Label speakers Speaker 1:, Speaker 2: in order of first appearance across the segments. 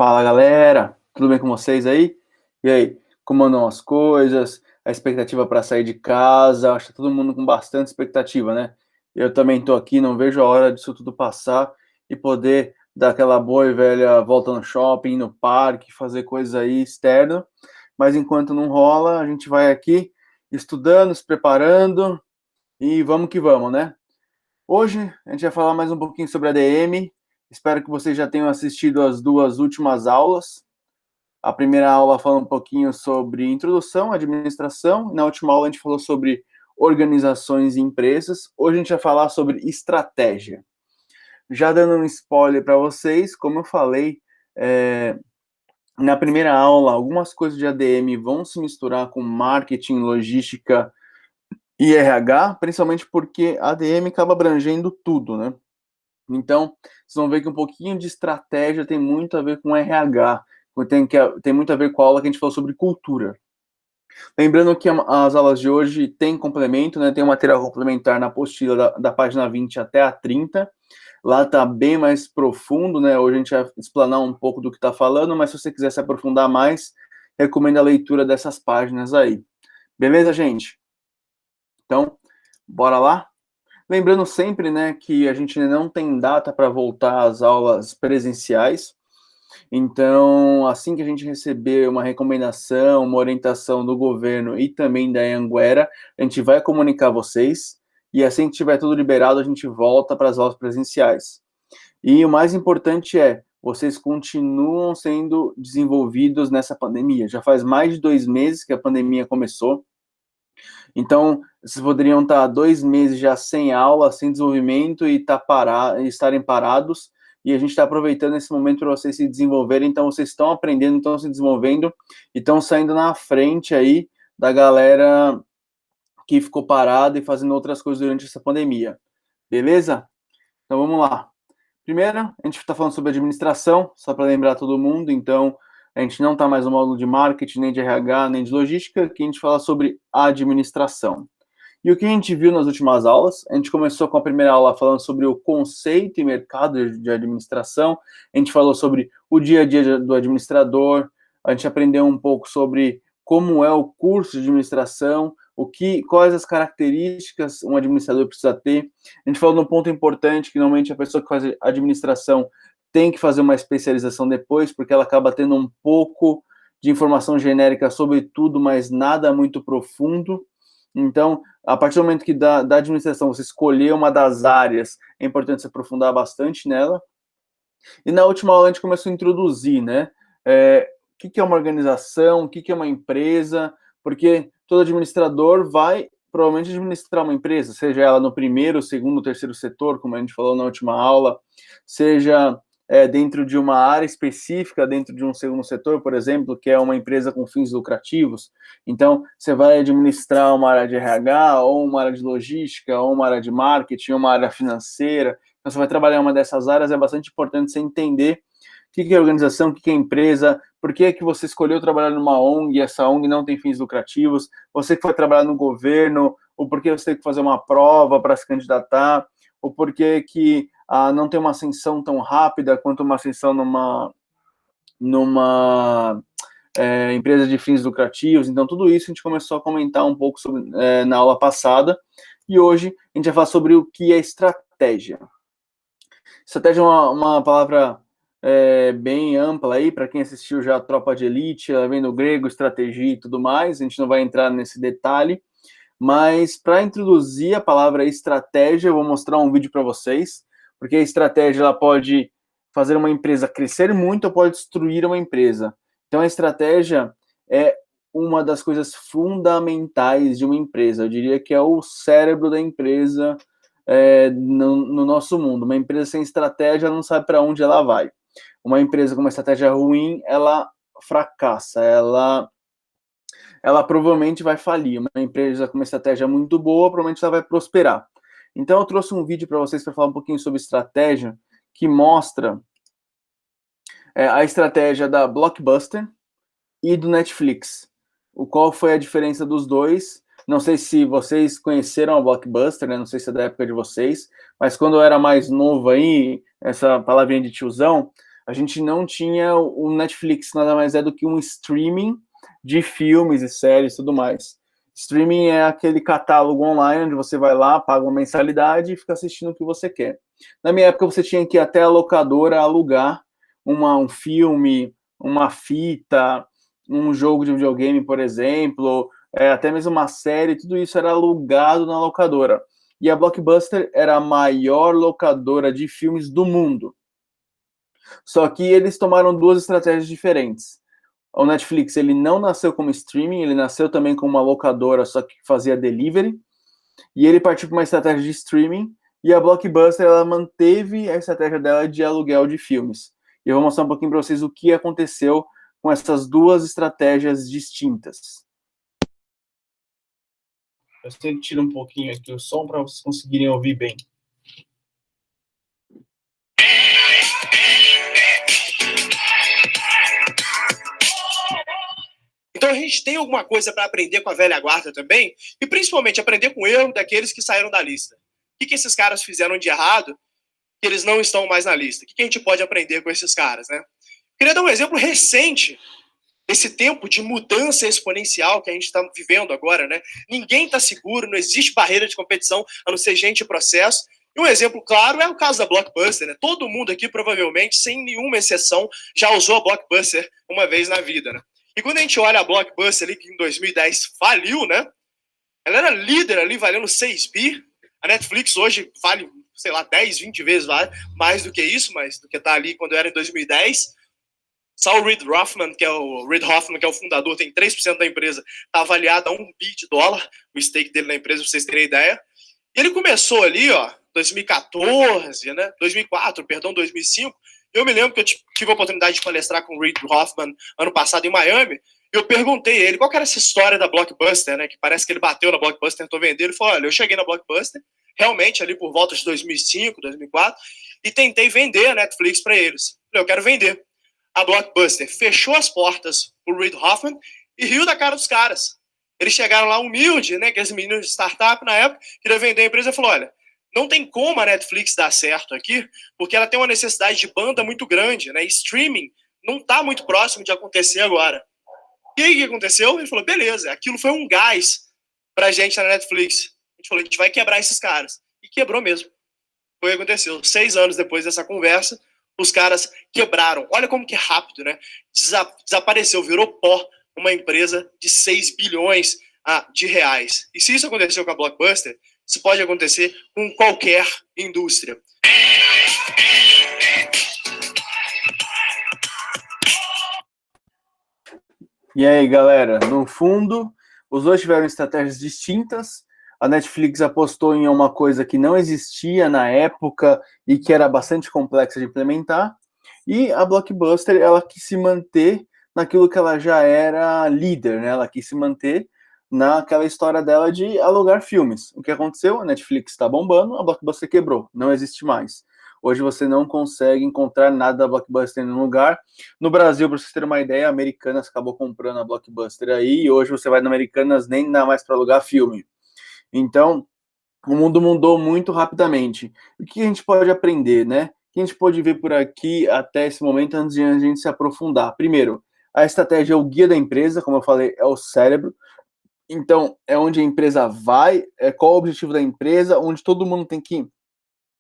Speaker 1: Fala galera, tudo bem com vocês aí? E aí, como andam as coisas? A expectativa para sair de casa? Acho que tá todo mundo com bastante expectativa, né? Eu também estou aqui, não vejo a hora disso tudo passar e poder dar aquela boa e velha volta no shopping, no parque, fazer coisas aí externo. Mas enquanto não rola, a gente vai aqui estudando, se preparando e vamos que vamos, né? Hoje a gente vai falar mais um pouquinho sobre ADM. Espero que vocês já tenham assistido as duas últimas aulas. A primeira aula fala um pouquinho sobre introdução à administração. Na última aula a gente falou sobre organizações e empresas. Hoje a gente vai falar sobre estratégia. Já dando um spoiler para vocês, como eu falei, na primeira aula, algumas coisas de ADM vão se misturar com marketing, logística e RH, principalmente porque ADM acaba abrangendo tudo, né? Então, vocês vão ver que um pouquinho de estratégia tem muito a ver com RH, tem muito a ver com a aula que a gente falou sobre cultura. Lembrando que as aulas de hoje têm complemento, né? Tem um material complementar na apostila da página 20 até a 30. Lá está bem mais profundo, né? Hoje a gente vai explanar um pouco do que está falando, mas se você quiser se aprofundar mais, recomendo a leitura dessas páginas aí. Beleza, gente? Então, bora lá? Lembrando sempre, né, que a gente ainda não tem data para voltar às aulas presenciais. Então, assim que a gente receber uma recomendação, uma orientação do governo e também da Anhanguera, a gente vai comunicar a vocês. E assim que tiver tudo liberado, a gente volta para as aulas presenciais. E o mais importante é, vocês continuam sendo desenvolvidos nessa pandemia. Já faz mais de 2 meses que a pandemia começou. Então, vocês poderiam estar 2 meses já sem aula, sem desenvolvimento e estarem parados, e a gente está aproveitando esse momento para vocês se desenvolverem, então vocês estão aprendendo, estão se desenvolvendo, e estão saindo na frente aí da galera que ficou parada e fazendo outras coisas durante essa pandemia. Beleza? Então vamos lá. Primeiro, a gente está falando sobre administração, só para lembrar todo mundo, então a gente não está mais no módulo de marketing, nem de RH, nem de logística, que a gente fala sobre administração. E o que a gente viu nas últimas aulas, a gente começou com a primeira aula falando sobre o conceito e mercado de administração, a gente falou sobre o dia a dia do administrador, a gente aprendeu um pouco sobre como é o curso de administração, quais as características um administrador precisa ter. A gente falou de um ponto importante, que normalmente a pessoa que faz administração tem que fazer uma especialização depois, porque ela acaba tendo um pouco de informação genérica sobre tudo, mas nada muito profundo. Então, a partir do momento que da administração você escolher uma das áreas, é importante se aprofundar bastante nela. E na última aula a gente começou a introduzir, né? O que é uma organização, o que é uma empresa, porque todo administrador vai provavelmente administrar uma empresa, seja ela no primeiro, segundo, terceiro setor, como a gente falou na última aula, seja dentro de uma área específica, dentro de um segundo setor, por exemplo, que é uma empresa com fins lucrativos. Então, você vai administrar uma área de RH, ou uma área de logística, ou uma área de marketing, ou uma área financeira. Então, você vai trabalhar em uma dessas áreas, é bastante importante você entender o que é organização, o que é empresa, por que você escolheu trabalhar numa ONG e essa ONG não tem fins lucrativos, você que foi trabalhar no governo, ou por que você tem que fazer uma prova para se candidatar, ou por que não tem uma ascensão tão rápida quanto uma ascensão numa empresa de fins lucrativos. Então, tudo isso a gente começou a comentar um pouco sobre, na aula passada, e hoje a gente vai falar sobre o que é estratégia. Estratégia é uma palavra bem ampla aí, para quem assistiu já a Tropa de Elite, ela vem do grego, estratégia e tudo mais, a gente não vai entrar nesse detalhe, mas para introduzir a palavra estratégia, eu vou mostrar um vídeo para vocês, porque a estratégia ela pode fazer uma empresa crescer muito ou pode destruir uma empresa. Então a estratégia é uma das coisas fundamentais de uma empresa, eu diria que é o cérebro da empresa no nosso mundo. Uma empresa sem estratégia não sabe para onde ela vai. Uma empresa com uma estratégia ruim, ela fracassa, ela provavelmente vai falir. Uma empresa com uma estratégia muito boa, provavelmente ela vai prosperar. Então eu trouxe um vídeo para vocês para falar um pouquinho sobre estratégia, que mostra a estratégia da Blockbuster e do Netflix. Qual foi a diferença dos dois? Não sei se vocês conheceram a Blockbuster, né? Não sei se é da época de vocês, mas quando eu era mais novo aí, essa palavrinha de tiozão, a gente não tinha o Netflix, nada mais é do que um streaming de filmes e séries e tudo mais. Streaming é aquele catálogo online onde você vai lá, paga uma mensalidade e fica assistindo o que você quer. Na minha época, você tinha que ir até a locadora alugar um filme, uma fita, um jogo de videogame, por exemplo, até mesmo uma série, tudo isso era alugado na locadora. E a Blockbuster era a maior locadora de filmes do mundo. Só que eles tomaram duas estratégias diferentes. O Netflix, ele não nasceu como streaming, ele nasceu também como uma locadora, só que fazia delivery, e ele partiu para uma estratégia de streaming, e a Blockbuster, ela manteve a estratégia dela de aluguel de filmes. E eu vou mostrar um pouquinho para vocês o que aconteceu com essas duas estratégias distintas. Eu sempre tiro um pouquinho aqui o som para vocês conseguirem ouvir bem.
Speaker 2: Então a gente tem alguma coisa para aprender com a velha guarda também, e principalmente aprender com o erro daqueles que saíram da lista. O que esses caras fizeram de errado que eles não estão mais na lista? O que a gente pode aprender com esses caras, né? Queria dar um exemplo recente desse tempo de mudança exponencial que a gente está vivendo agora, né? Ninguém está seguro, não existe barreira de competição, a não ser gente e processo. E um exemplo claro é o caso da Blockbuster, né? Todo mundo aqui, provavelmente, sem nenhuma exceção, já usou a Blockbuster uma vez na vida, né? E quando a gente olha a Blockbuster ali, que em 2010 faliu, né? Ela era líder ali, valendo 6 bi. A Netflix hoje vale, sei lá, 10, 20 vezes mais do que isso, mas do que tá ali quando era em 2010. Só o Reid Hoffman, que é o fundador, tem 3% da empresa, tá avaliado a 1 bi de dólar, o stake dele na empresa, pra vocês terem ideia. E ele começou ali, ó, 2014, né? 2004, perdão, 2005. Eu me lembro que eu tive a oportunidade de palestrar com o Reid Hoffman ano passado em Miami. E eu perguntei a ele qual que era essa história da Blockbuster, né? Que parece que ele bateu na Blockbuster, tentou vender. Ele falou: olha, eu cheguei na Blockbuster, realmente ali por volta de 2005, 2004, e tentei vender a Netflix para eles. Eu falei: eu quero vender. A Blockbuster fechou as portas pro Reid Hoffman e riu da cara dos caras. Eles chegaram lá humilde, né? Aqueles meninos de startup na época, queria vender a empresa e falou: olha, não tem como a Netflix dar certo aqui, porque ela tem uma necessidade de banda muito grande, né? E streaming não está muito próximo de acontecer agora. E aí o que aconteceu? Ele falou: beleza, aquilo foi um gás pra gente na Netflix. A gente falou: a gente vai quebrar esses caras. E quebrou mesmo. Foi o que aconteceu. 6 anos depois dessa conversa, os caras quebraram. Olha como que é rápido, né? Desapareceu, virou pó, uma empresa de 6 bilhões de reais. E se isso aconteceu com a Blockbuster, isso pode acontecer com qualquer indústria.
Speaker 1: E aí, galera, no fundo, os dois tiveram estratégias distintas. A Netflix apostou em uma coisa que não existia na época e que era bastante complexa de implementar. E a Blockbuster, ela quis se manter naquilo que ela já era líder, né? Ela quis se manter naquela história dela de alugar filmes. O que aconteceu? A Netflix está bombando, a Blockbuster quebrou, não existe mais. Hoje você não consegue encontrar nada da Blockbuster em nenhum lugar. No Brasil, para vocês terem uma ideia, a Americanas acabou comprando a Blockbuster aí, e hoje você vai na Americanas, nem dá mais para alugar filme. Então, o mundo mudou muito rapidamente. O que a gente pode aprender, né? O que a gente pode ver por aqui até esse momento, antes de a gente se aprofundar? Primeiro, a estratégia é o guia da empresa, como eu falei, é o cérebro. Então, é onde a empresa vai, qual o objetivo da empresa, onde todo mundo tem que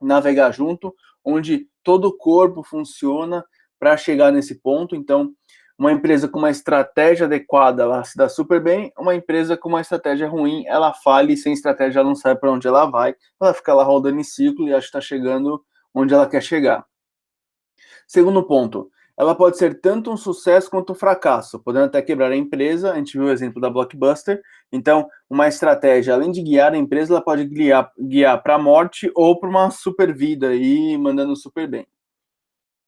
Speaker 1: navegar junto, onde todo o corpo funciona para chegar nesse ponto. Então, uma empresa com uma estratégia adequada, ela se dá super bem. Uma empresa com uma estratégia ruim, ela falha e sem estratégia ela não sabe para onde ela vai. Ela fica lá rodando em ciclo e acha que está chegando onde ela quer chegar. Segundo ponto, ela pode ser tanto um sucesso quanto um fracasso, podendo até quebrar a empresa. A gente viu o exemplo da Blockbuster. Então, uma estratégia, além de guiar a empresa, ela pode guiar para a morte ou para uma super vida e mandando super bem.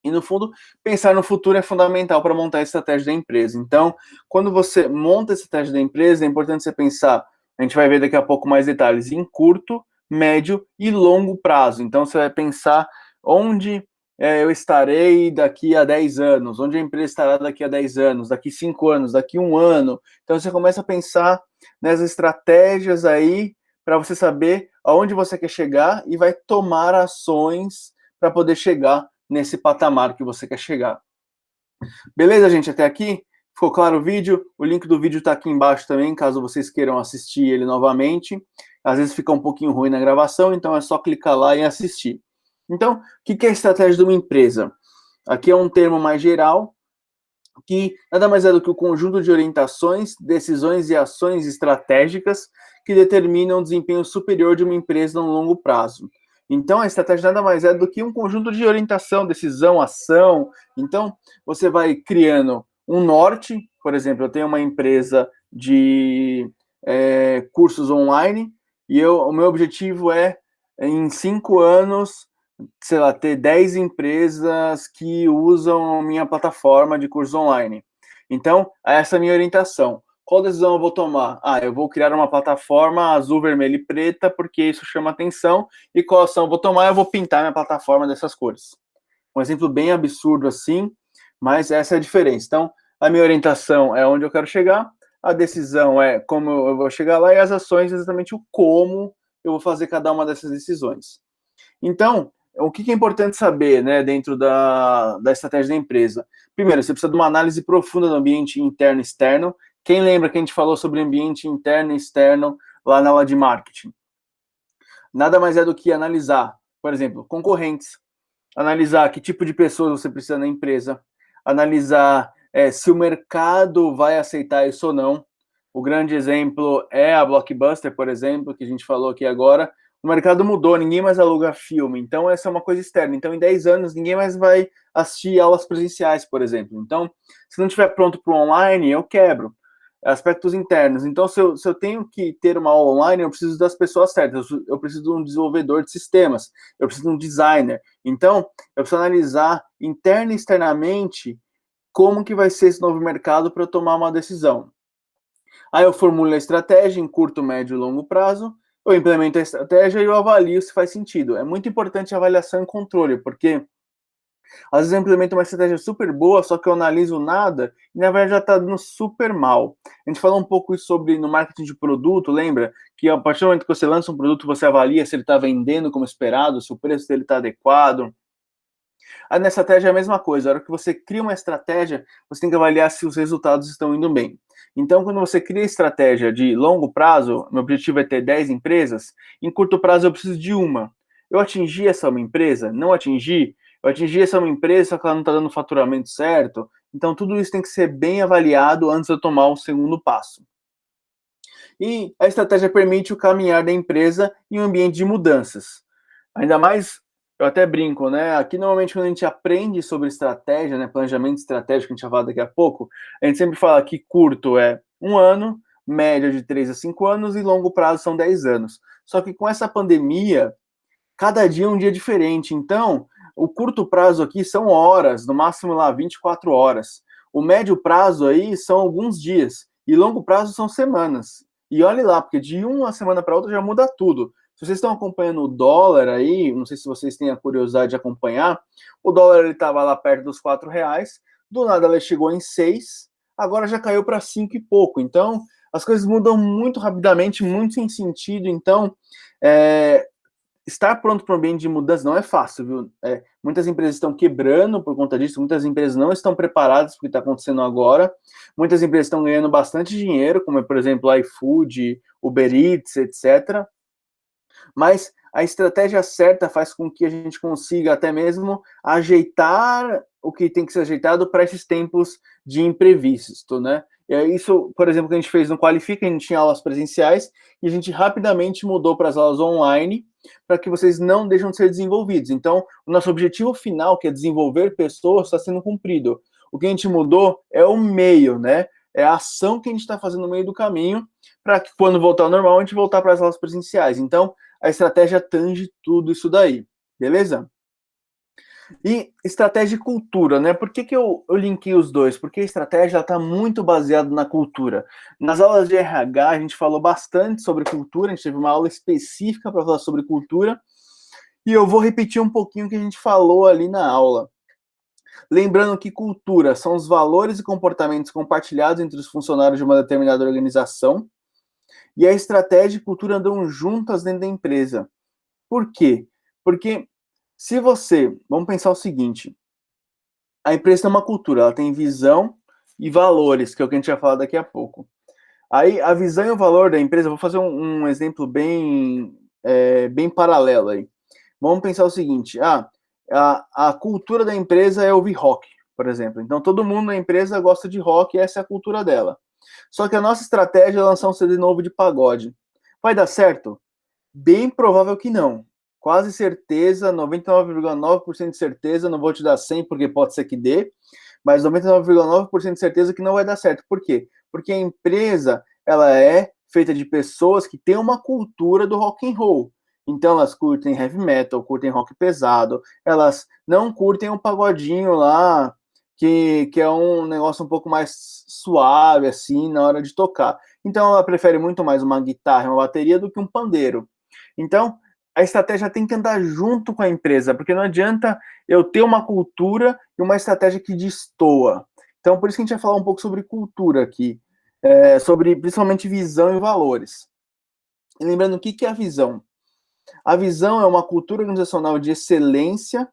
Speaker 1: E, no fundo, pensar no futuro é fundamental para montar a estratégia da empresa. Então, quando você monta a estratégia da empresa, é importante você pensar, a gente vai ver daqui a pouco mais detalhes, em curto, médio e longo prazo. Então, você vai pensar onde eu estarei daqui a 10 anos, onde a empresa estará daqui a 10 anos, daqui 5 anos, daqui 1 ano. Então, você começa a pensar nessas estratégias aí para você saber aonde você quer chegar e vai tomar ações para poder chegar nesse patamar que você quer chegar. Beleza, gente? Até aqui? Ficou claro o vídeo? O link do vídeo está aqui embaixo também, caso vocês queiram assistir ele novamente. Às vezes fica um pouquinho ruim na gravação, então é só clicar lá e assistir. Então, o que é a estratégia de uma empresa? Aqui é um termo mais geral, que nada mais é do que o conjunto de orientações, decisões e ações estratégicas que determinam o desempenho superior de uma empresa no longo prazo. Então, a estratégia nada mais é do que um conjunto de orientação, decisão, ação. Então, você vai criando um norte. Por exemplo, eu tenho uma empresa de cursos online e o meu objetivo é, em 5 anos, sei lá, ter 10 empresas que usam a minha plataforma de curso online. Então, essa é a minha orientação. Qual decisão eu vou tomar? Eu vou criar uma plataforma azul, vermelha e preta, porque isso chama atenção. E qual ação eu vou tomar? Eu vou pintar minha plataforma dessas cores. Um exemplo bem absurdo assim, mas essa é a diferença. Então, a minha orientação é onde eu quero chegar, a decisão é como eu vou chegar lá, e as ações é exatamente o como eu vou fazer cada uma dessas decisões. Então, o que é importante saber, né, dentro da estratégia da empresa? Primeiro, você precisa de uma análise profunda do ambiente interno e externo. Quem lembra que a gente falou sobre ambiente interno e externo lá na aula de marketing? Nada mais é do que analisar, por exemplo, concorrentes, analisar que tipo de pessoas você precisa na empresa, analisar se o mercado vai aceitar isso ou não. O grande exemplo é a Blockbuster, por exemplo, que a gente falou aqui agora. O mercado mudou, ninguém mais aluga filme, então essa é uma coisa externa. Então, em 10 anos, ninguém mais vai assistir aulas presenciais, por exemplo. Então, se não estiver pronto para o online, eu quebro. Aspectos internos. Então, se eu tenho que ter uma aula online, eu preciso das pessoas certas. Eu preciso de um desenvolvedor de sistemas, eu preciso de um designer. Então, eu preciso analisar interna e externamente como que vai ser esse novo mercado para eu tomar uma decisão. Aí eu formulo a estratégia em curto, médio e longo prazo, eu implemento a estratégia e eu avalio se faz sentido. É muito importante a avaliação e controle, porque às vezes eu implemento uma estratégia super boa, só que eu analiso nada e na verdade já está dando super mal. A gente falou um pouco sobre no marketing de produto, lembra? Que a partir do momento que você lança um produto, você avalia se ele está vendendo como esperado, se o preço dele está adequado. Aí na estratégia é a mesma coisa. A hora que você cria uma estratégia, você tem que avaliar se os resultados estão indo bem. Então, quando você cria estratégia de longo prazo, meu objetivo é ter 10 empresas, em curto prazo eu preciso de uma. Eu atingi essa uma empresa? Não atingi? Eu atingi essa uma empresa, só que ela não está dando o faturamento certo. Então, tudo isso tem que ser bem avaliado antes de eu tomar o segundo passo. E a estratégia permite o caminhar da empresa em um ambiente de mudanças. Ainda mais, eu até brinco, né? Aqui, normalmente, quando a gente aprende sobre estratégia, né, planejamento estratégico, que a gente vai falar daqui a pouco, a gente sempre fala que curto é 1 ano, média de 3 a 5 anos e longo prazo são 10 anos. Só que com essa pandemia, cada dia é um dia diferente. Então, o curto prazo aqui são horas, no máximo lá 24 horas. O médio prazo aí são alguns dias. E longo prazo são semanas. E olhe lá, porque de uma semana para outra já muda tudo. Se vocês estão acompanhando o dólar aí, não sei se vocês têm a curiosidade de acompanhar, o dólar ele estava lá perto dos R$ 4, do nada ele chegou em 6, agora já caiu para 5 e pouco. Então, as coisas mudam muito rapidamente, muito sem sentido. Então, estar pronto para um ambiente de mudança não é fácil, viu? Muitas empresas estão quebrando por conta disso, muitas empresas não estão preparadas para o que está acontecendo agora, muitas empresas estão ganhando bastante dinheiro, como por exemplo o iFood, Uber Eats, etc. Mas a estratégia certa faz com que a gente consiga até mesmo ajeitar o que tem que ser ajeitado para esses tempos de imprevisto, né? E é isso, por exemplo, que a gente fez no Qualifica, a gente tinha aulas presenciais e a gente rapidamente mudou para as aulas online para que vocês não deixem de ser desenvolvidos. Então, o nosso objetivo final, que é desenvolver pessoas, está sendo cumprido. O que a gente mudou é o meio, né? É a ação que a gente está fazendo no meio do caminho para que, quando voltar ao normal, a gente voltar para as aulas presenciais. Então, a estratégia tange tudo isso daí, beleza? E estratégia e cultura, né? Por que eu linkei os dois? Porque a estratégia está muito baseada na cultura. Nas aulas de RH, a gente falou bastante sobre cultura, a gente teve uma aula específica para falar sobre cultura, e eu vou repetir um pouquinho o que a gente falou ali na aula. Lembrando que cultura são os valores e comportamentos compartilhados entre os funcionários de uma determinada organização, e a estratégia e cultura andam juntas dentro da empresa. Por quê? Porque Vamos pensar o seguinte, a empresa tem uma cultura, ela tem visão e valores, que é o que a gente vai falar daqui a pouco. Aí, a visão e o valor da empresa, vou fazer um exemplo bem paralelo aí. Vamos pensar o seguinte, a cultura da empresa é ouvir rock, por exemplo. Então, todo mundo na empresa gosta de rock e essa é a cultura dela. Só que a nossa estratégia é lançar um CD novo de pagode. Vai dar certo? Bem provável que não. Quase certeza, 99,9% de certeza, não vou te dar 100 porque pode ser que dê, mas 99,9% de certeza que não vai dar certo. Por quê? Porque a empresa, ela é feita de pessoas que têm uma cultura do rock and roll. Então elas curtem heavy metal, curtem rock pesado, elas não curtem um pagodinho lá, que é um negócio um pouco mais suave, assim, na hora de tocar. Então ela prefere muito mais uma guitarra, uma bateria do que um pandeiro. Então, a estratégia tem que andar junto com a empresa, porque não adianta eu ter uma cultura e uma estratégia que destoa. Então, por isso que a gente vai falar um pouco sobre cultura aqui, sobre principalmente visão e valores. E lembrando, o que é a visão? A visão é uma cultura organizacional de excelência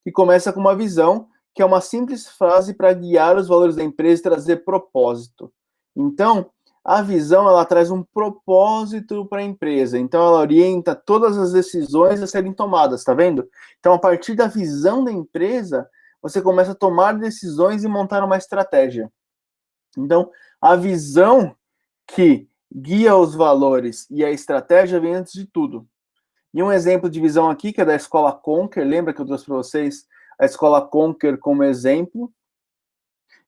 Speaker 1: que começa com uma visão, que é uma simples frase para guiar os valores da empresa e trazer propósito. Então, a visão, ela traz um propósito para a empresa. Então, ela orienta todas as decisões a serem tomadas, tá vendo? Então, a partir da visão da empresa, você começa a tomar decisões e montar uma estratégia. Então, a visão que guia os valores e a estratégia vem antes de tudo. E um exemplo de visão aqui, que é da Escola Conquer, lembra que eu trouxe para vocês a Escola Conquer como exemplo?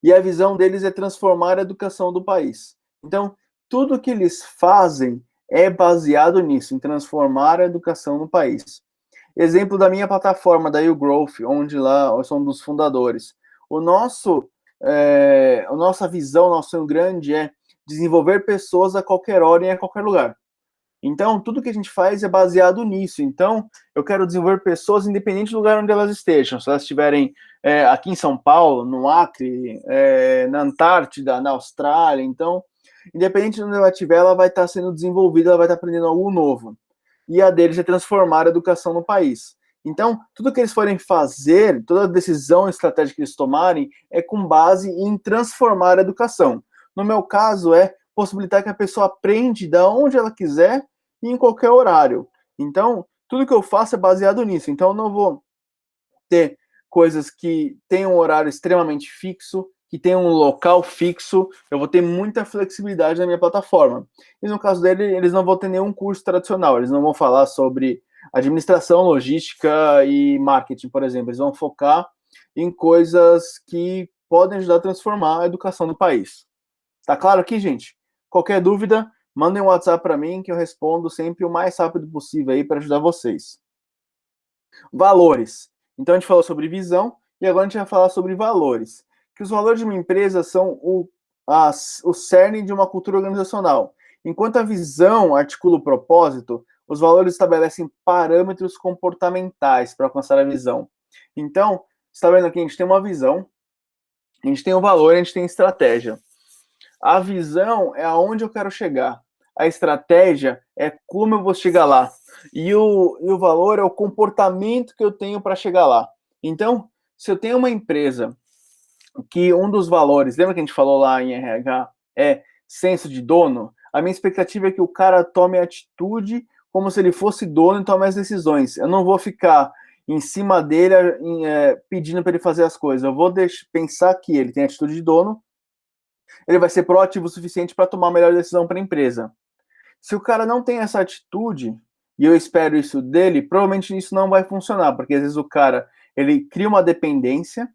Speaker 1: E a visão deles é transformar a educação do país. Então, tudo que eles fazem é baseado nisso, em transformar a educação no país. Exemplo da minha plataforma, da YouGrowth, onde lá eu sou um dos fundadores. A nossa visão, nosso sonho grande é desenvolver pessoas a qualquer hora e a qualquer lugar. Então, tudo que a gente faz é baseado nisso. Então, eu quero desenvolver pessoas independente do lugar onde elas estejam. Se elas estiverem aqui em São Paulo, no Acre, na Antártida, na Austrália. Então, independente de onde ela estiver, ela vai estar sendo desenvolvida, ela vai estar aprendendo algo novo. E a deles é transformar a educação no país. Então, tudo que eles forem fazer, toda decisão estratégica que eles tomarem, é com base em transformar a educação. No meu caso, é possibilitar que a pessoa aprende da onde ela quiser e em qualquer horário. Então, tudo que eu faço é baseado nisso. Então, eu não vou ter coisas que tenham um horário extremamente fixo, que tenham um local fixo. Eu vou ter muita flexibilidade na minha plataforma. E no caso dele, eles não vão ter nenhum curso tradicional. Eles não vão falar sobre administração, logística e marketing, por exemplo. Eles vão focar em coisas que podem ajudar a transformar a educação do país. Tá claro aqui, gente? Qualquer dúvida, mandem um WhatsApp para mim que eu respondo sempre o mais rápido possível aí para ajudar vocês. Valores. Então a gente falou sobre visão e agora a gente vai falar sobre valores. Que os valores de uma empresa são o cerne de uma cultura organizacional. Enquanto a visão articula o propósito, os valores estabelecem parâmetros comportamentais para alcançar a visão. Então, você está vendo aqui, a gente tem uma visão, a gente tem um valor, a gente tem estratégia. A visão é aonde eu quero chegar. A estratégia é como eu vou chegar lá. E o valor é o comportamento que eu tenho para chegar lá. Então, se eu tenho uma empresa que um dos valores, lembra que a gente falou lá em RH, é senso de dono? A minha expectativa é que o cara tome atitude como se ele fosse dono e tome as decisões. Eu não vou ficar em cima dele pedindo para ele fazer as coisas. Eu vou pensar que ele tem atitude de dono, ele vai ser proativo o suficiente para tomar a melhor decisão para a empresa. Se o cara não tem essa atitude, e eu espero isso dele, provavelmente isso não vai funcionar, porque às vezes o cara ele cria uma dependência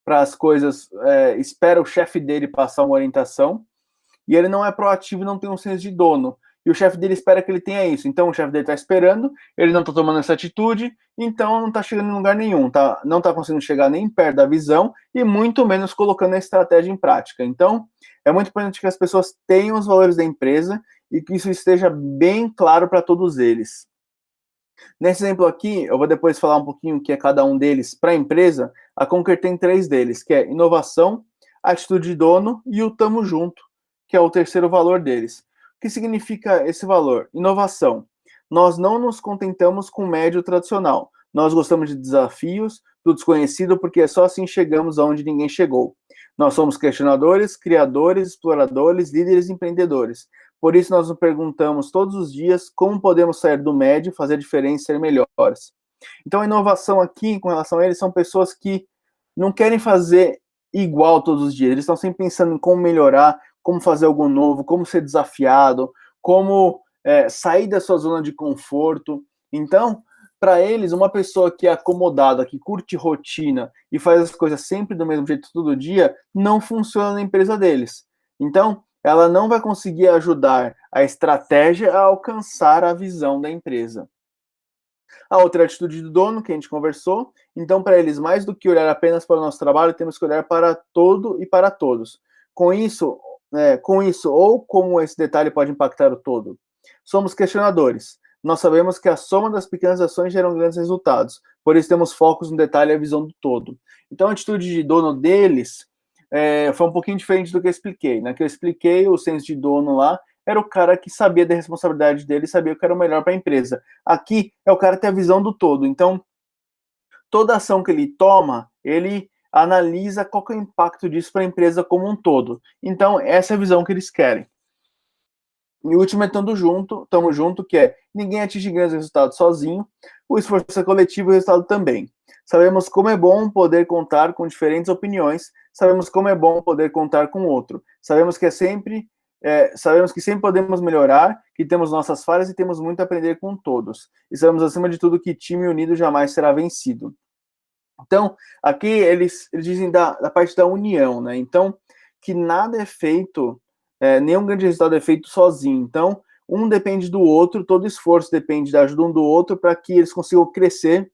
Speaker 1: para as coisas, espera o chefe dele passar uma orientação, e ele não é proativo e não tem um senso de dono. E o chefe dele espera que ele tenha isso. Então o chefe dele está esperando, ele não está tomando essa atitude, então não está chegando em lugar nenhum, não está conseguindo chegar nem perto da visão e muito menos colocando a estratégia em prática. Então é muito importante que as pessoas tenham os valores da empresa e que isso esteja bem claro para todos eles. Nesse exemplo aqui, eu vou depois falar um pouquinho o que é cada um deles para a empresa. A Conquer tem 3 deles, que é inovação, atitude de dono e o tamo junto, que é o terceiro valor deles. O que significa esse valor? Inovação. Nós não nos contentamos com o médio tradicional. Nós gostamos de desafios, do desconhecido, porque é só assim chegamos aonde ninguém chegou. Nós somos questionadores, criadores, exploradores, líderes e empreendedores. Por isso nós nos perguntamos todos os dias como podemos sair do médio, fazer a diferença e ser melhores. Então a inovação aqui, com relação a eles, são pessoas que não querem fazer igual todos os dias. Eles estão sempre pensando em como melhorar, como fazer algo novo, como ser desafiado, como sair da sua zona de conforto. Então, para eles, uma pessoa que é acomodada, que curte rotina e faz as coisas sempre do mesmo jeito todo dia, não funciona na empresa deles. Então, ela não vai conseguir ajudar a estratégia a alcançar a visão da empresa. A outra é a atitude do dono, que a gente conversou. Então, para eles, mais do que olhar apenas para o nosso trabalho, temos que olhar para todo e para todos. Com isso, ou como esse detalhe pode impactar o todo. Somos questionadores. Nós sabemos que a soma das pequenas ações geram grandes resultados. Por isso, temos focos no detalhe e a visão do todo. Então, a atitude de dono deles foi um pouquinho diferente do que eu expliquei. Que eu expliquei o senso de dono lá, era o cara que sabia da responsabilidade dele, sabia o que era o melhor para a empresa. Aqui é o cara que tem a visão do todo. Então, toda ação que ele toma, ele analisa qual que é o impacto disso para a empresa como um todo. Então, essa é a visão que eles querem. E o último é tamo junto, que é ninguém atinge grandes resultados sozinho, o esforço é coletivo e o resultado também. Sabemos como é bom poder contar com diferentes opiniões, sabemos como é bom poder contar com outro, sabemos que sempre podemos melhorar, que temos nossas falhas e temos muito a aprender com todos. E sabemos, acima de tudo, que time unido jamais será vencido. Então, aqui eles dizem da parte da união, né? Então, que nada é feito, nenhum grande resultado é feito sozinho. Então, um depende do outro, todo esforço depende da ajuda um do outro para que eles consigam crescer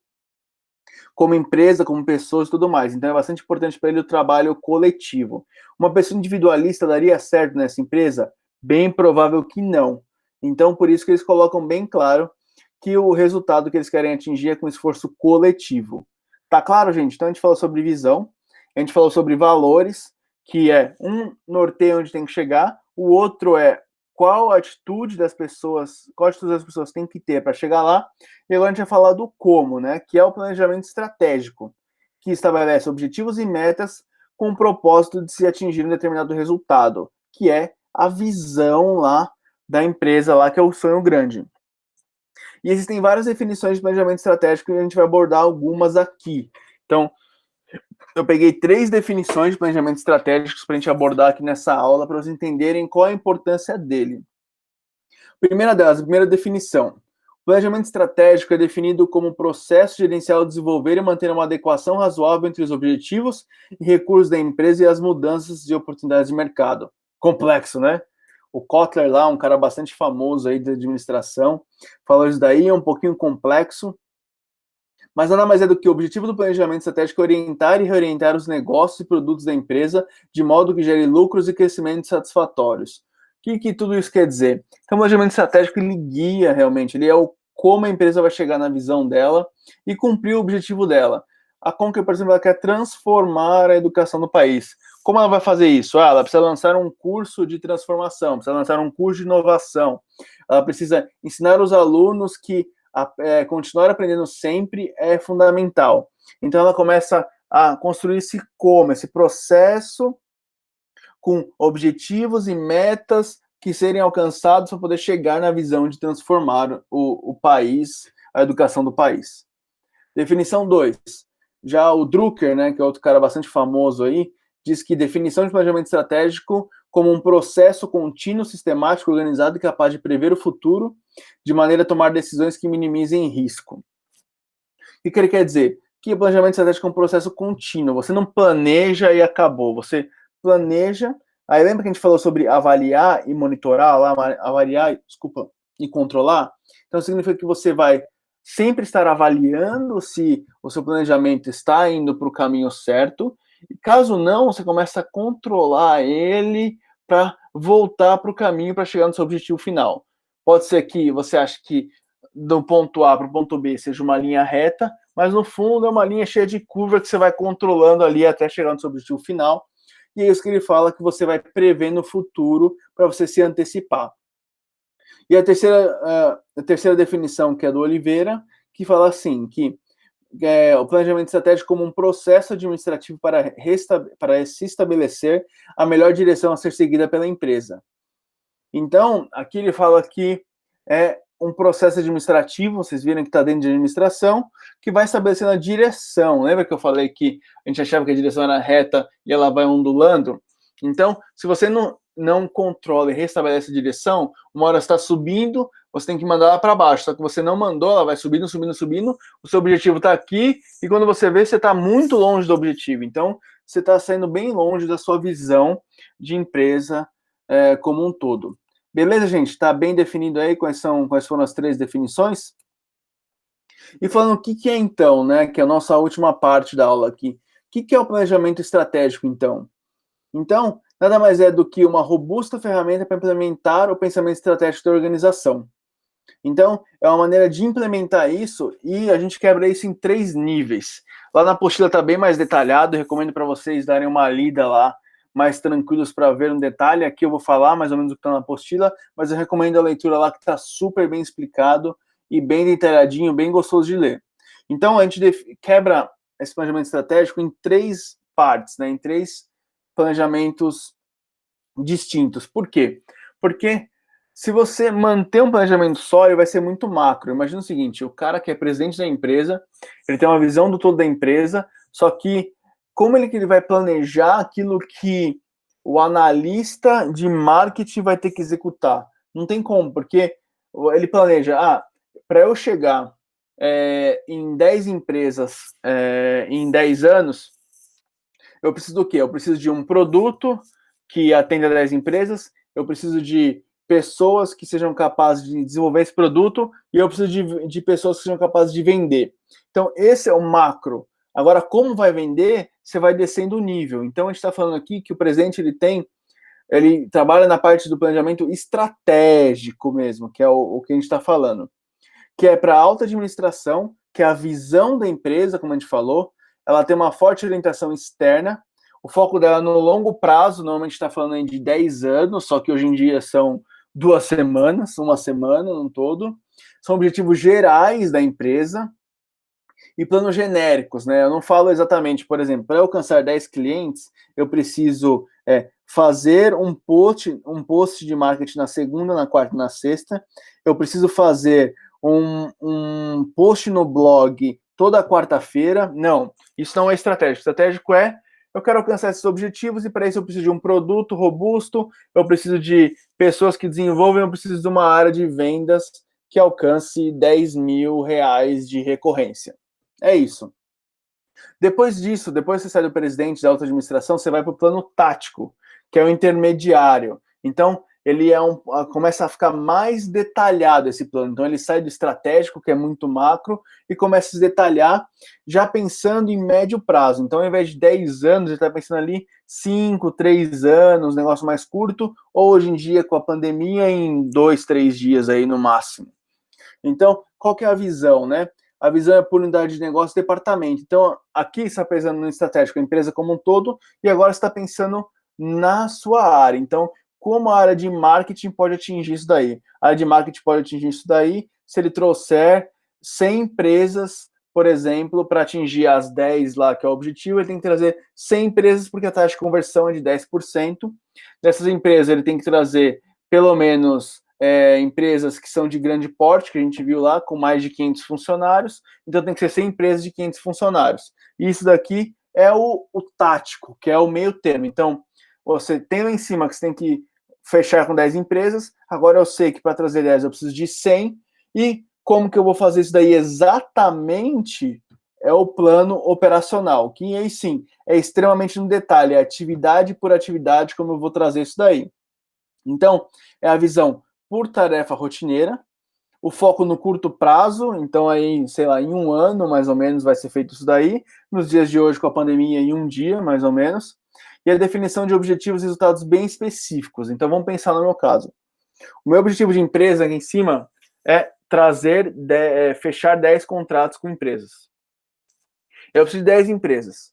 Speaker 1: como empresa, como pessoas e tudo mais. Então, é bastante importante para ele o trabalho coletivo. Uma pessoa individualista daria certo nessa empresa? Bem provável que não. Então, por isso que eles colocam bem claro que o resultado que eles querem atingir é com esforço coletivo. Tá claro, gente? Então, a gente falou sobre visão, a gente falou sobre valores, que é um norteio onde tem que chegar, o outro é qual atitude das pessoas têm que ter para chegar lá, e agora a gente vai falar do como, né? Que é o planejamento estratégico, que estabelece objetivos e metas com o propósito de se atingir um determinado resultado, que é a visão lá da empresa lá, que é o sonho grande. E existem várias definições de planejamento estratégico e a gente vai abordar algumas aqui. Então, eu peguei 3 definições de planejamento estratégico para a gente abordar aqui nessa aula, para vocês entenderem qual a importância dele. Primeira delas, a primeira definição. O planejamento estratégico é definido como um processo gerencial de desenvolver e manter uma adequação razoável entre os objetivos e recursos da empresa e as mudanças de oportunidades de mercado. Complexo, né? O Kotler lá, um cara bastante famoso aí de administração, falou isso daí, é um pouquinho complexo, mas nada mais é do que o objetivo do planejamento estratégico é orientar e reorientar os negócios e produtos da empresa de modo que gere lucros e crescimento satisfatórios. O que tudo isso quer dizer? Então, o planejamento estratégico, ele guia realmente, ele é o como a empresa vai chegar na visão dela e cumprir o objetivo dela. A Conquer, por exemplo, ela quer transformar a educação do país. Como ela vai fazer isso? Ela precisa lançar um curso de transformação, precisa lançar um curso de inovação, ela precisa ensinar os alunos que continuar aprendendo sempre é fundamental. Então, ela começa a construir esse processo com objetivos e metas que serem alcançados para poder chegar na visão de transformar o país, a educação do país. Definição 2. Já o Drucker, né, que é outro cara bastante famoso aí, diz que definição de planejamento estratégico como um processo contínuo, sistemático, organizado e capaz de prever o futuro, de maneira a tomar decisões que minimizem risco. O que ele quer dizer? Que o planejamento estratégico é um processo contínuo. Você não planeja e acabou. Você planeja. Aí lembra que a gente falou sobre avaliar e monitorar, e controlar? Então significa que você vai sempre estar avaliando se o seu planejamento está indo para o caminho certo. E caso não, você começa a controlar ele para voltar para o caminho para chegar no seu objetivo final. Pode ser que você ache que do ponto A para o ponto B seja uma linha reta, mas no fundo é uma linha cheia de curva que você vai controlando ali até chegar no seu objetivo final. E é isso que ele fala, que você vai prever no futuro para você se antecipar. E a terceira definição, que é do Oliveira, que fala assim, que o planejamento estratégico como um processo administrativo para se estabelecer a melhor direção a ser seguida pela empresa. Então, aqui ele fala que é um processo administrativo, vocês viram que está dentro de administração, que vai estabelecendo a direção. Lembra que eu falei que a gente achava que a direção era reta e ela vai ondulando? Então, se você não controla e restabelece a direção, uma hora está subindo, você tem que mandar ela para baixo. Só que você não mandou, ela vai subindo, subindo, subindo. O seu objetivo está aqui e quando você vê, você está muito longe do objetivo. Então, você está saindo bem longe da sua visão de empresa como um todo. Beleza, gente? Está bem definido aí quais foram as 3 definições? E falando o que é então, né? Que é a nossa última parte da aula aqui. O que é o planejamento estratégico, então? Então, nada mais é do que uma robusta ferramenta para implementar o pensamento estratégico da organização. Então, é uma maneira de implementar isso e a gente quebra isso em 3 níveis. Lá na apostila está bem mais detalhado, recomendo para vocês darem uma lida lá, mais tranquilos para ver um detalhe. Aqui eu vou falar mais ou menos o que está na apostila, mas eu recomendo a leitura lá que está super bem explicado e bem detalhadinho, bem gostoso de ler. Então, a gente quebra esse planejamento estratégico em 3 partes, né, em 3 planejamentos distintos. Por quê? Porque se você manter um planejamento só, ele vai ser muito macro. Imagina o seguinte, o cara que é presidente da empresa, ele tem uma visão do todo da empresa, só que como que ele vai planejar aquilo que o analista de marketing vai ter que executar? Não tem como, porque ele planeja, para eu chegar em 10 empresas em 10 anos, eu preciso do quê? Eu preciso de um produto que atenda 10 empresas, eu preciso de pessoas que sejam capazes de desenvolver esse produto e eu preciso de pessoas que sejam capazes de vender. Então, esse é o macro. Agora, como vai vender, você vai descendo o nível. Então, a gente está falando aqui que o presidente ele trabalha na parte do planejamento estratégico mesmo, que é o que a gente está falando, que é para alta administração, que é a visão da empresa, como a gente falou, ela tem uma forte orientação externa, o foco dela no longo prazo, normalmente está falando de 10 anos, só que hoje em dia são 2 semanas, uma semana no todo, são objetivos gerais da empresa e planos genéricos, né? Eu não falo exatamente, por exemplo, para alcançar 10 clientes, eu preciso fazer um post de marketing na segunda, na quarta e na sexta, eu preciso fazer um post no blog toda quarta-feira. Não, isso não é estratégico. Estratégico eu quero alcançar esses objetivos e para isso eu preciso de um produto robusto, eu preciso de pessoas que desenvolvem, eu preciso de uma área de vendas que alcance 10 mil reais de recorrência. É isso. Depois disso, depois que você sai do presidente da alta administração, você vai para o plano tático, que é o intermediário. Então, ele começa a ficar mais detalhado esse plano. Então, ele sai do estratégico, que é muito macro, e começa a se detalhar, já pensando em médio prazo. Então, ao invés de 10 anos, ele está pensando ali 5, 3 anos, negócio mais curto, ou hoje em dia, com a pandemia, em 2, 3 dias aí no máximo. Então, qual que é a visão, né? A visão é por unidade de negócio e departamento. Então, aqui você está pensando no estratégico, a empresa como um todo, e agora você está pensando na sua área. Então, como a área de marketing pode atingir isso daí? A área de marketing pode atingir isso daí se ele trouxer 100 empresas, por exemplo, para atingir as 10 lá, que é o objetivo, ele tem que trazer 100 empresas, porque a taxa de conversão é de 10%. Dessas empresas, ele tem que trazer pelo menos empresas que são de grande porte, que a gente viu lá, com mais de 500 funcionários, então tem que ser 100 empresas de 500 funcionários. E isso daqui é o tático, que é o meio termo. Então, você tem lá em cima que você tem que fechar com 10 empresas, agora eu sei que para trazer 10 eu preciso de 100, e como que eu vou fazer isso daí exatamente é o plano operacional, que aí sim, é extremamente no detalhe, é atividade por atividade como eu vou trazer isso daí. Então, é a visão por tarefa rotineira, o foco no curto prazo, então aí, sei lá, em 1 ano, mais ou menos, vai ser feito isso daí, nos dias de hoje, com a pandemia, em 1 dia, mais ou menos, e a definição de objetivos e resultados bem específicos. Então, vamos pensar no meu caso. O meu objetivo de empresa aqui em cima é fechar 10 contratos com empresas. Eu preciso de 10 empresas.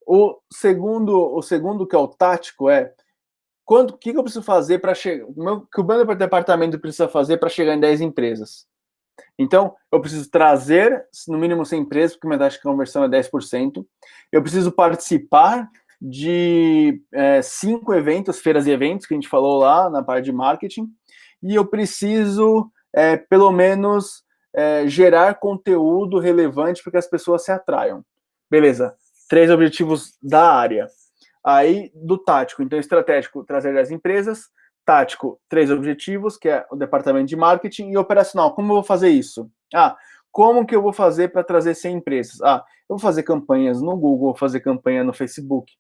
Speaker 1: O segundo que é o tático, o que eu preciso fazer para chegar? Que o meu departamento precisa fazer para chegar em 10 empresas? Então, eu preciso trazer, no mínimo, 100 empresas, porque minha taxa de conversão é 10%. Eu preciso participar de 5 eventos, feiras e eventos, que a gente falou lá na parte de marketing. E eu preciso, pelo menos, gerar conteúdo relevante para que as pessoas se atraiam. Beleza, 3 objetivos da área. Aí, do tático, então, estratégico, trazer 10 empresas. Tático, 3 objetivos, que é o departamento de marketing. E operacional, como eu vou fazer isso? Como que eu vou fazer para trazer 100 empresas? Eu vou fazer campanhas no Google, vou fazer campanha no Facebook.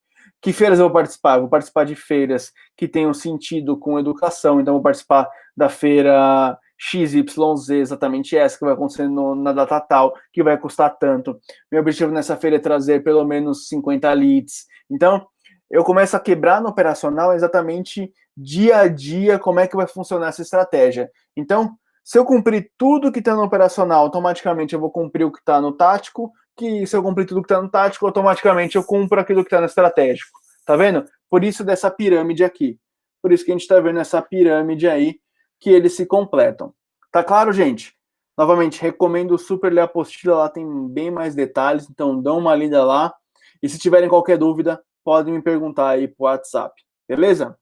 Speaker 1: Que feiras eu vou participar? Eu vou participar de feiras que tenham sentido com educação. Então, eu vou participar da feira XYZ, exatamente essa, que vai acontecer na data tal, que vai custar tanto. Meu objetivo nessa feira é trazer pelo menos 50 leads. Então, eu começo a quebrar no operacional exatamente dia a dia como é que vai funcionar essa estratégia. Então, se eu cumprir tudo que está no operacional, automaticamente eu vou cumprir o que está no tático, que se eu cumprir tudo que está no tático, automaticamente eu cumpro aquilo que está no estratégico. Tá vendo? Por isso dessa pirâmide aqui. Por isso que a gente está vendo essa pirâmide aí, que eles se completam. Tá claro, gente? Novamente, recomendo super ler a apostila, lá tem bem mais detalhes, então dão uma lida lá. E se tiverem qualquer dúvida, podem me perguntar aí pro WhatsApp, beleza?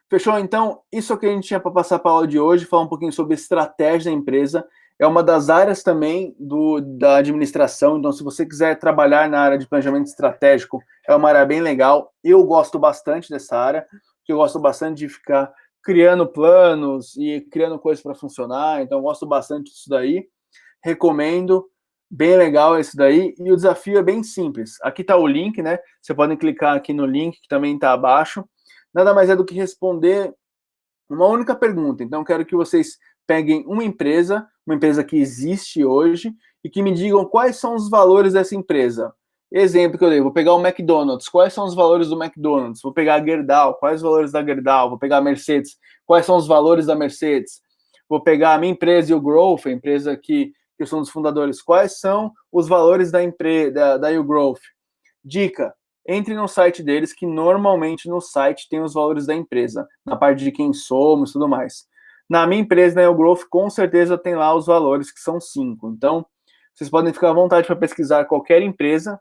Speaker 1: Fechou? Então, isso que a gente tinha para passar para a aula de hoje, falar um pouquinho sobre estratégia da empresa. É uma das áreas também da administração, então se você quiser trabalhar na área de planejamento estratégico, é uma área bem legal. Eu gosto bastante dessa área, porque eu gosto bastante de ficar criando planos e criando coisas para funcionar, então eu gosto bastante disso daí. Recomendo, bem legal esse daí, e o desafio é bem simples. Aqui está o link, né? Você pode clicar aqui no link, que também está abaixo. Nada mais é do que responder uma única pergunta. Então, quero que vocês peguem uma empresa que existe hoje, e que me digam quais são os valores dessa empresa. Exemplo que eu dei, vou pegar o McDonald's, quais são os valores do McDonald's? Vou pegar a Gerdau, quais os valores da Gerdau? Vou pegar a Mercedes, quais são os valores da Mercedes? Vou pegar a minha empresa e o Growth, a empresa que eu sou um dos fundadores, quais são os valores da empresa, da YouGrowth? Dica, entre no site deles, que normalmente no site tem os valores da empresa, na parte de quem somos e tudo mais. Na minha empresa, na YouGrowth, com certeza tem lá os valores, que são 5. Então, vocês podem ficar à vontade para pesquisar qualquer empresa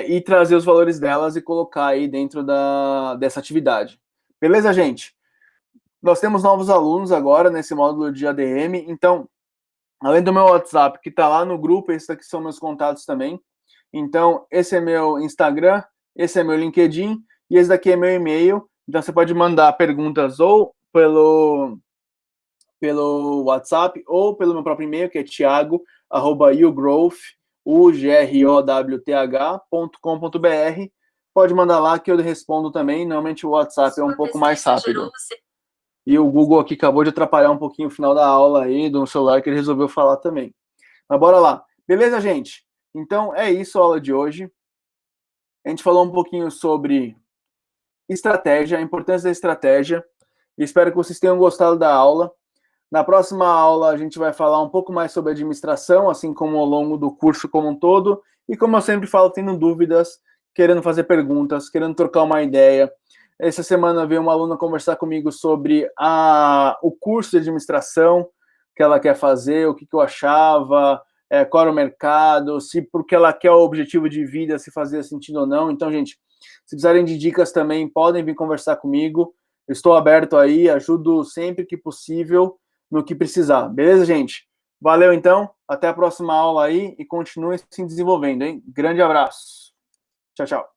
Speaker 1: e trazer os valores delas e colocar aí dentro dessa atividade. Beleza, gente? Nós temos novos alunos agora nesse módulo de ADM, então, além do meu WhatsApp, que está lá no grupo, esses aqui são meus contatos também. Então, esse é meu Instagram, esse é meu LinkedIn, e esse daqui é meu e-mail. Então, você pode mandar perguntas ou pelo WhatsApp, ou pelo meu próprio e-mail, que é thiago@ugrowth.com.br. Pode mandar lá que eu respondo também. Normalmente o WhatsApp é um pouco mais rápido. E o Google aqui acabou de atrapalhar um pouquinho o final da aula aí, do celular, que ele resolveu falar também. Mas bora lá. Beleza, gente? Então, é isso a aula de hoje. A gente falou um pouquinho sobre estratégia, a importância da estratégia. Espero que vocês tenham gostado da aula. Na próxima aula, a gente vai falar um pouco mais sobre administração, assim como ao longo do curso como um todo. E como eu sempre falo, tendo dúvidas, querendo fazer perguntas, querendo trocar uma ideia. Essa semana veio uma aluna conversar comigo sobre o curso de administração que ela quer fazer, o que eu achava, qual era o mercado, se porque ela quer o objetivo de vida, se fazia sentido ou não. Então, gente, se precisarem de dicas também, podem vir conversar comigo. Eu estou aberto aí, ajudo sempre que possível no que precisar. Beleza, gente? Valeu, então. Até a próxima aula aí e continue se desenvolvendo, hein? Grande abraço. Tchau, tchau.